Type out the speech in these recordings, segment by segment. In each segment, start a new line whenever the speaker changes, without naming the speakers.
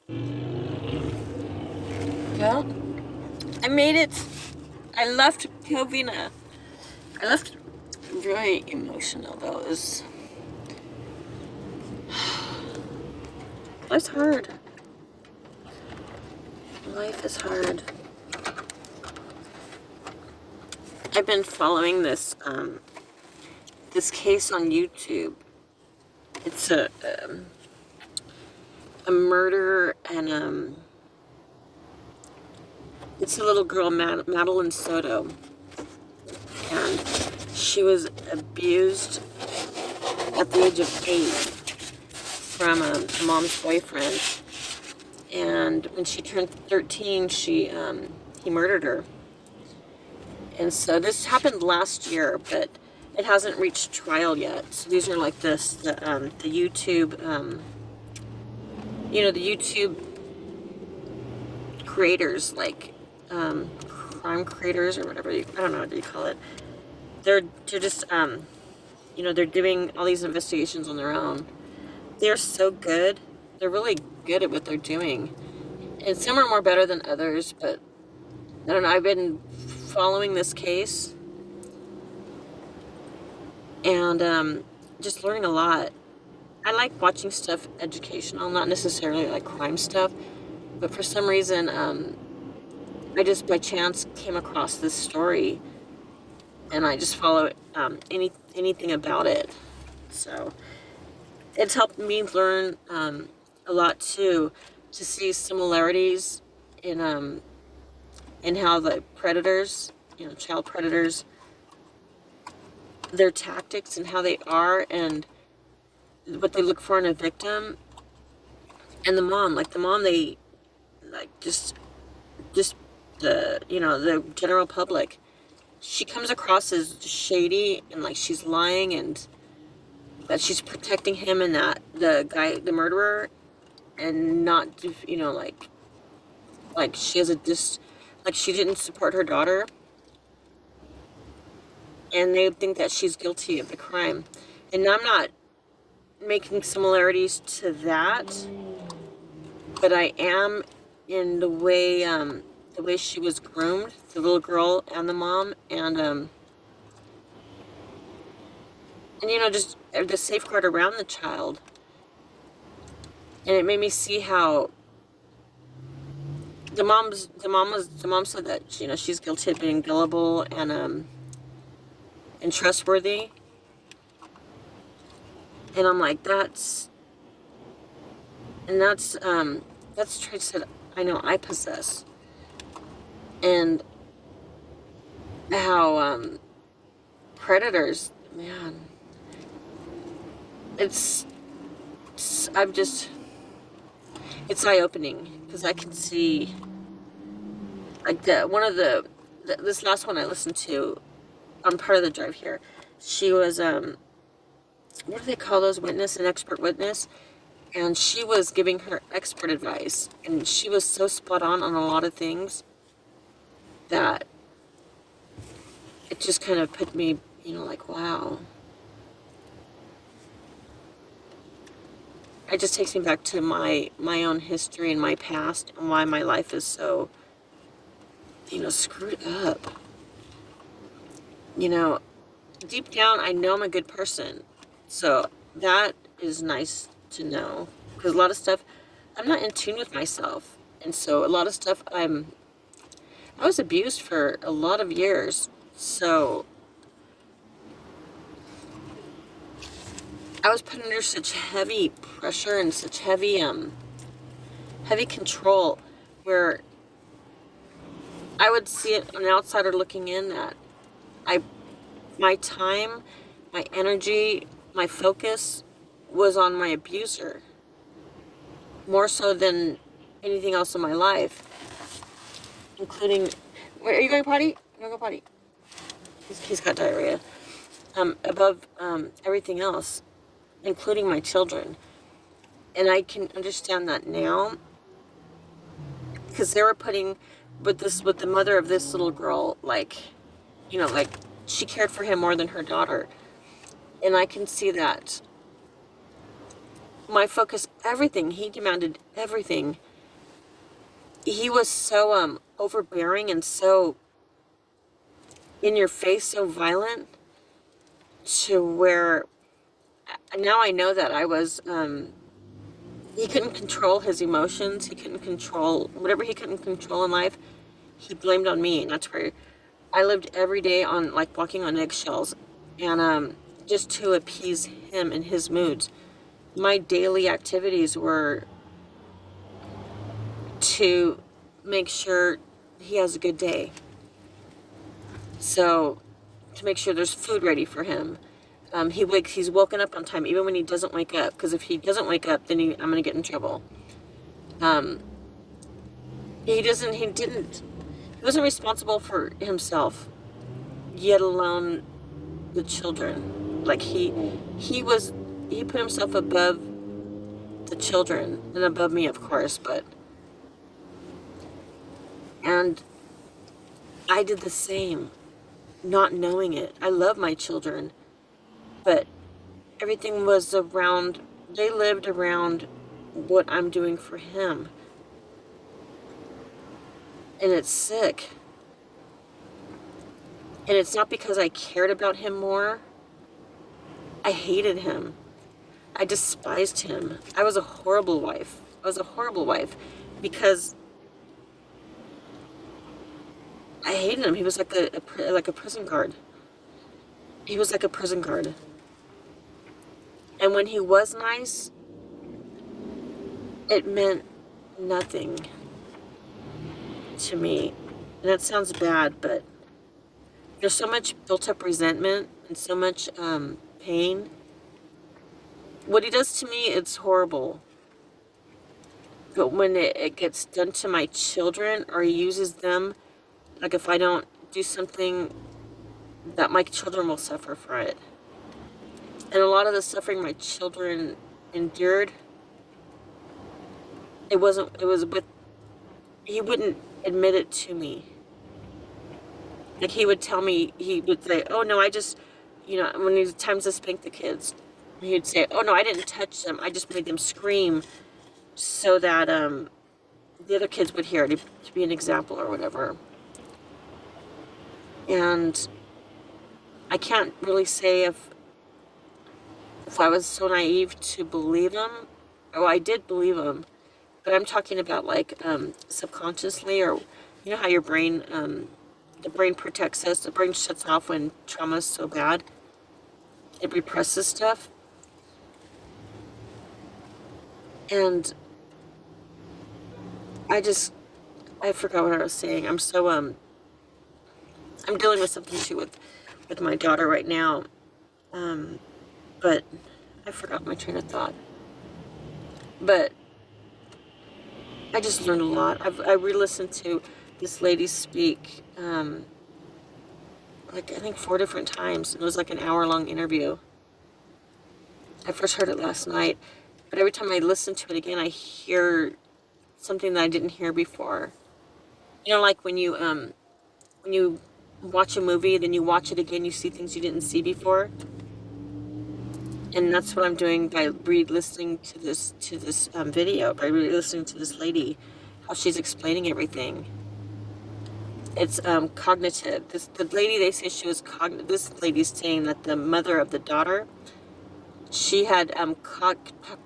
Well, I made it. I left Covina. I left very emotional though. Life's hard. Life is hard. I've been following this this case on YouTube. It's a murder, and it's a little girl, Jenn Soto, and she was abused at the age of 8 from a mom's boyfriend, and when she turned 13, he murdered her. And so this happened last year, but it hasn't reached trial yet. So these are like the YouTube, the YouTube creators, like crime creators or whatever I don't know what you call it. They're just they're doing all these investigations on their own. They're so good. They're really good at what they're doing, and some are more better than others. But I don't know. I've been following this case and just learning a lot. I like watching stuff educational, not necessarily like crime stuff, but for some reason I just by chance came across this story, and I just follow anything about it. So it's helped me learn a lot too, to see similarities in how the predators, child predators, their tactics and how they are, and what they look for in a victim. And the mom, they just the general public, she comes across as shady and like she's lying, and that she's protecting him and that the murderer, and not like she has like she didn't support her daughter, and they think that she's guilty of the crime. And I'm not making similarities to that, but I am in the way she was groomed, the little girl and the mom, and just the safeguard around the child. And it made me see how the mom said that she's guilty of being gullible and trustworthy. And I'm like, that's traits that I know I possess. And how predators, man, it's eye-opening, because I can see, like, this last one I listened to on part of the drive here, she was what do they call those, an expert witness, and she was giving her expert advice, and she was so spot on a lot of things that it just kind of put me, like, wow. It just takes me back to my own history and my past, and why my life is so, screwed up. Deep down, I know I'm a good person. So that is nice to know, because a lot of stuff, I'm not in tune with myself. And so a lot of stuff, I was abused for a lot of years. So I was put under such heavy pressure and such heavy control, where I would see it, an outsider looking in, that my time, my energy, my focus was on my abuser, more so than anything else in my life, including, wait, are you going potty? You want to go potty? He's got diarrhea. Above everything else, including my children. And I can understand that now, because they were putting, with the mother of this little girl, like she cared for him more than her daughter. And I can see that my focus, everything, he demanded everything. he was so overbearing and so in your face, so violent, to where now I know that I was he couldn't control his emotions. He couldn't control whatever he couldn't control in life. He blamed on me, and that's where I lived every day on like walking on eggshells, and just to appease him and his moods. My daily activities were to make sure he has a good day. So, to make sure there's food ready for him. He's woken up on time, even when he doesn't wake up. Because if he doesn't wake up, then I'm gonna get in trouble. He wasn't responsible for himself, yet alone the children. Like he put himself above the children and above me, of course, and I did the same, not knowing it. I love my children, but everything was around, they lived around what I'm doing for him. And it's sick. And it's not because I cared about him more. I hated him. I despised him. I was a horrible wife. Because I hated him. He was like a prison guard. He was like a prison guard. And when he was nice, it meant nothing to me. And that sounds bad, but there's so much built up resentment and so much pain. What he does to me, it's horrible. But when it gets done to my children, or he uses them, like if I don't do something, that my children will suffer for it. And a lot of the suffering my children endured, he wouldn't admit it to me. Like he would tell me, he would say, oh no, I just, when it was times to spank the kids, he'd say, oh no, I didn't touch them, I just made them scream so that the other kids would hear it, to be an example or whatever. And I can't really say if I was so naive to believe him. Oh, I did believe him, but I'm talking about like subconsciously, or you know how your brain, the brain protects us. The brain shuts off when trauma is so bad. It represses stuff. And I forgot what I was saying. I'm so I'm dealing with something too with my daughter right now. But I forgot my train of thought. But I just learned a lot. I re-listened to this lady speak, like I think 4 different times. It was like an hour-long interview. I first heard it last night, but every time I listen to it again, I hear something that I didn't hear before. Like when you watch a movie, then you watch it again, you see things you didn't see before. And that's what I'm doing by re-listening to this video, by re-listening to this lady, how she's explaining everything. It's cognitive. The lady, they say she was cognitive. This lady's saying that the mother of the daughter, she had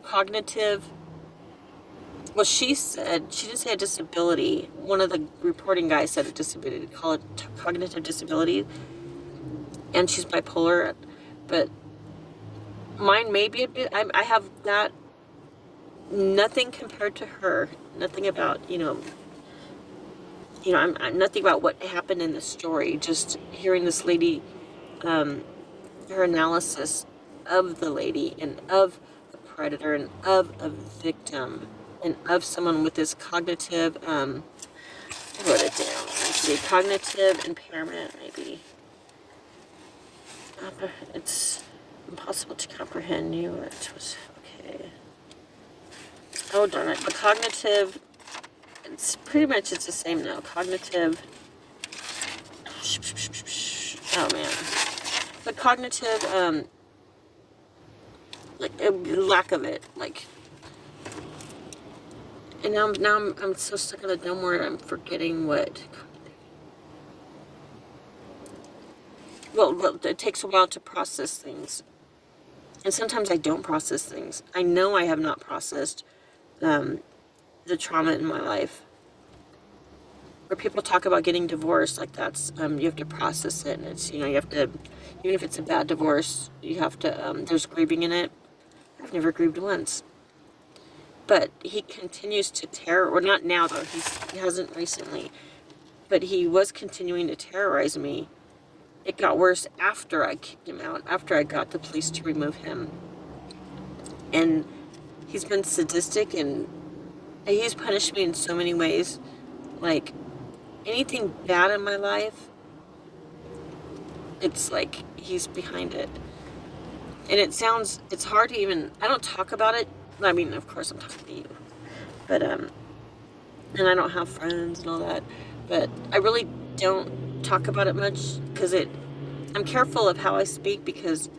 cognitive. Well, she said, she didn't say a disability. One of the reporting guys said a disability. They call it cognitive disability. And she's bipolar, but mine may be a bit, I have that, nothing compared to her, nothing about, I'm nothing about what happened in the story, just hearing this lady, her analysis of the lady, and of a predator, and of a victim, and of someone with this cognitive, I wrote it down, actually, cognitive impairment, maybe. It's impossible to comprehend. Knew it was okay. Oh darn it! The cognitive. It's pretty much the same now. Cognitive. Oh man. The cognitive. Like lack of it. Like And I'm so stuck on a dumb word, I'm forgetting what. Well, it takes a while to process things. And sometimes I don't process things. I know I have not processed the trauma in my life. Where people talk about getting divorced, like that's, you have to process it. And it's, you have to, even if it's a bad divorce, you have to, there's grieving in it. I've never grieved once. But he continues to or not now though, he hasn't recently. But he was continuing to terrorize me. It got worse after I kicked him out, after I got the police to remove him. And he's been sadistic, and he's punished me in so many ways. Like, anything bad in my life, it's like he's behind it. And it's hard to even, I don't talk about it. I mean, of course I'm talking to you. But, and I don't have friends and all that. But I really don't talk about it much, because I'm careful of how I speak, because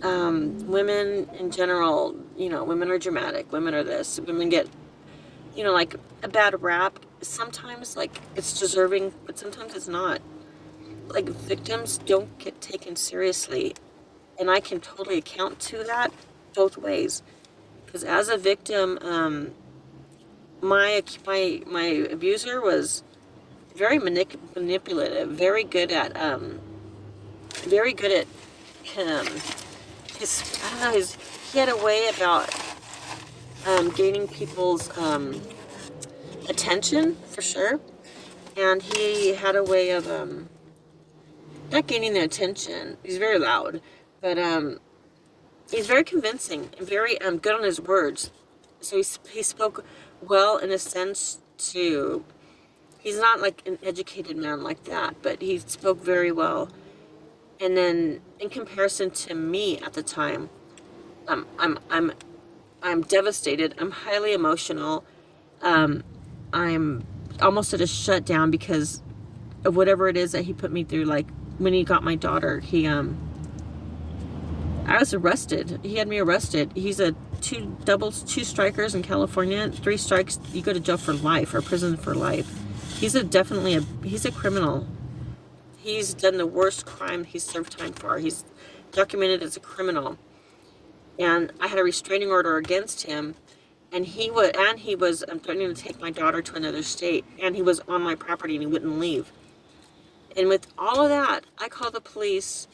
women in general, women are dramatic, women are this, women get, like a bad rap. Sometimes, like, it's deserving, but sometimes it's not. Like, victims don't get taken seriously, and I can totally account to that both ways. Because as a victim, my abuser was very manipulative, very good at he had a way about gaining people's attention, for sure. And he had a way of not gaining their attention. He's very loud, but he's very convincing and very good on his words. So he spoke well, in a sense, to, he's not like an educated man like that, but he spoke very well. And then in comparison to me at the time, I'm devastated. I'm highly emotional. I'm almost at a shutdown because of whatever it is that he put me through. Like, when he got my daughter, I was arrested. He had me arrested. He's a two strikers in California. 3 strikes, you go to jail for life, or prison for life. He's he's a criminal. He's done the worst crime he's served time for. He's documented as a criminal. And I had a restraining order against him, and he was threatening to take my daughter to another state, and he was on my property and he wouldn't leave. And with all of that, I called the police,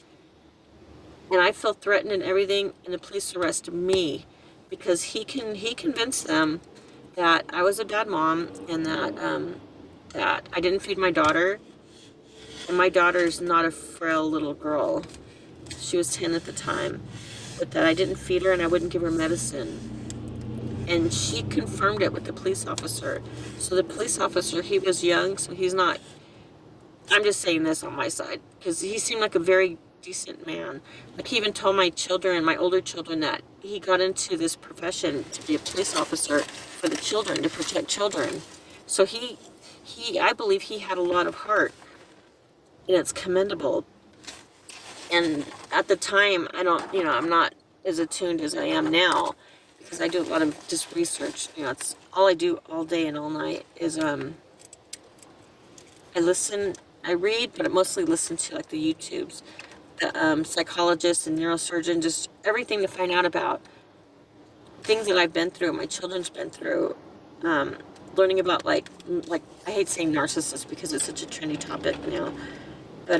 and I felt threatened and everything, and the police arrested me because he convinced them that I was a bad mom, and that I didn't feed my daughter. And my daughter's not a frail little girl. She was 10 at the time. But that I didn't feed her and I wouldn't give her medicine. And she confirmed it with the police officer. So the police officer, he was young, so he's not, I'm just saying this on my side, because he seemed like a very decent man. Like, he even told my children, my older children, that he got into this profession to be a police officer for the children, to protect children. So I believe he had a lot of heart, and it's commendable. And at the time, I'm not as attuned as I am now, because I do a lot of just research. It's all I do all day and all night is I read, but I mostly listen to, like, the YouTubes, the psychologists and neurosurgeon, just everything to find out about things that I've been through, my children's been through, learning about, like I hate saying narcissists because it's such a trendy topic now, but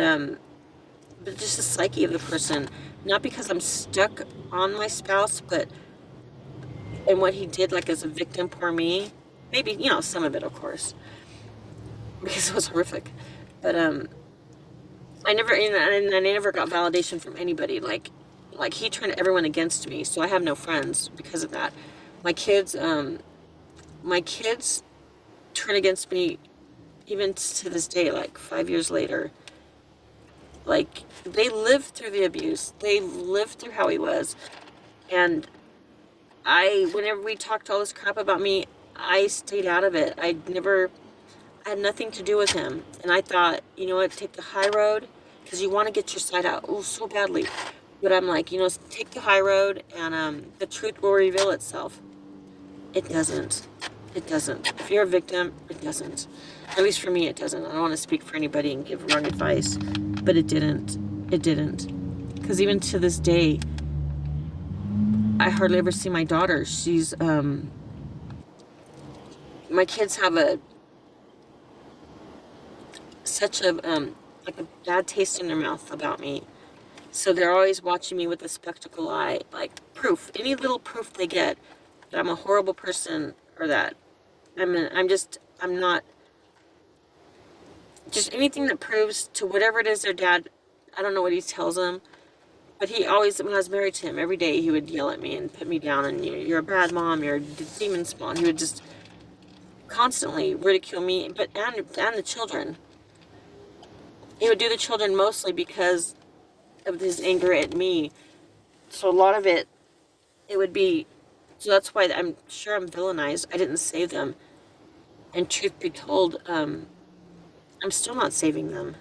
just the psyche of the person, not because I'm stuck on my spouse, but and what he did, like, as a victim, poor me. Maybe, some of it, of course, because it was horrific. But I never got validation from anybody. Like he turned everyone against me, so I have no friends because of that. My kids turn against me even to this day, like 5 years later. Like, they lived through the abuse. They lived through how he was. And whenever we talked all this crap about me, I stayed out of it. I had nothing to do with him. And I thought, you know what, take the high road, because you want to get your side out, so badly. But I'm like, take the high road, and the truth will reveal itself. It doesn't. It doesn't. If you're a victim, it doesn't. At least for me, it doesn't. I don't want to speak for anybody and give wrong advice, but it didn't. It didn't. Because even to this day, I hardly ever see my daughter. She's, my kids have such a, like a bad taste in their mouth about me. So they're always watching me with a spectacle eye, like proof, any little proof they get that I'm a horrible person or that I'm not, just anything that proves to whatever it is their dad, I don't know what he tells them, but he always, when I was married to him, every day he would yell at me and put me down and you're a bad mom, you're a demon spawn. He would just constantly ridicule me, but and the children. He would do the children mostly because of his anger at me. So a lot of it would be, so that's why I'm sure I'm villainized. I didn't save them. And truth be told, I'm still not saving them.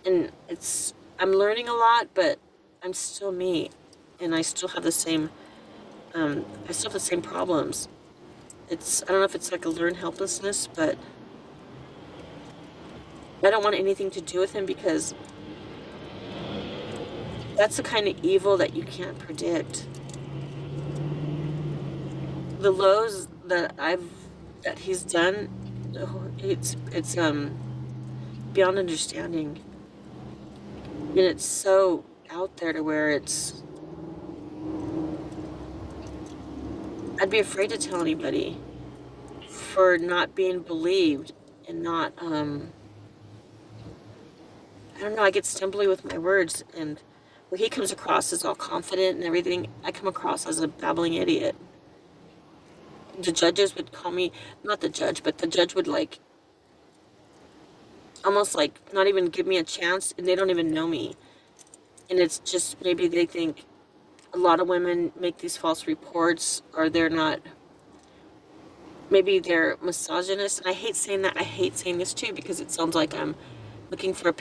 And I'm learning a lot, but I'm still me. And I still have the same, problems. I don't know if it's like a learned helplessness, but I don't want anything to do with him because that's the kind of evil that you can't predict. The lows that he's done, it's beyond understanding. And it's so out there to where I'd be afraid to tell anybody for not being believed and not, I don't know, I get stumbly with my words, and where he comes across as all confident and everything, I come across as a babbling idiot. The judges would call me, not the judge, but the judge would like, almost like not even give me a chance, and they don't even know me. And it's just, maybe they think a lot of women make these false reports, or they're not, maybe they're misogynist. And I hate saying that. I hate saying this too, because it sounds like I'm looking for a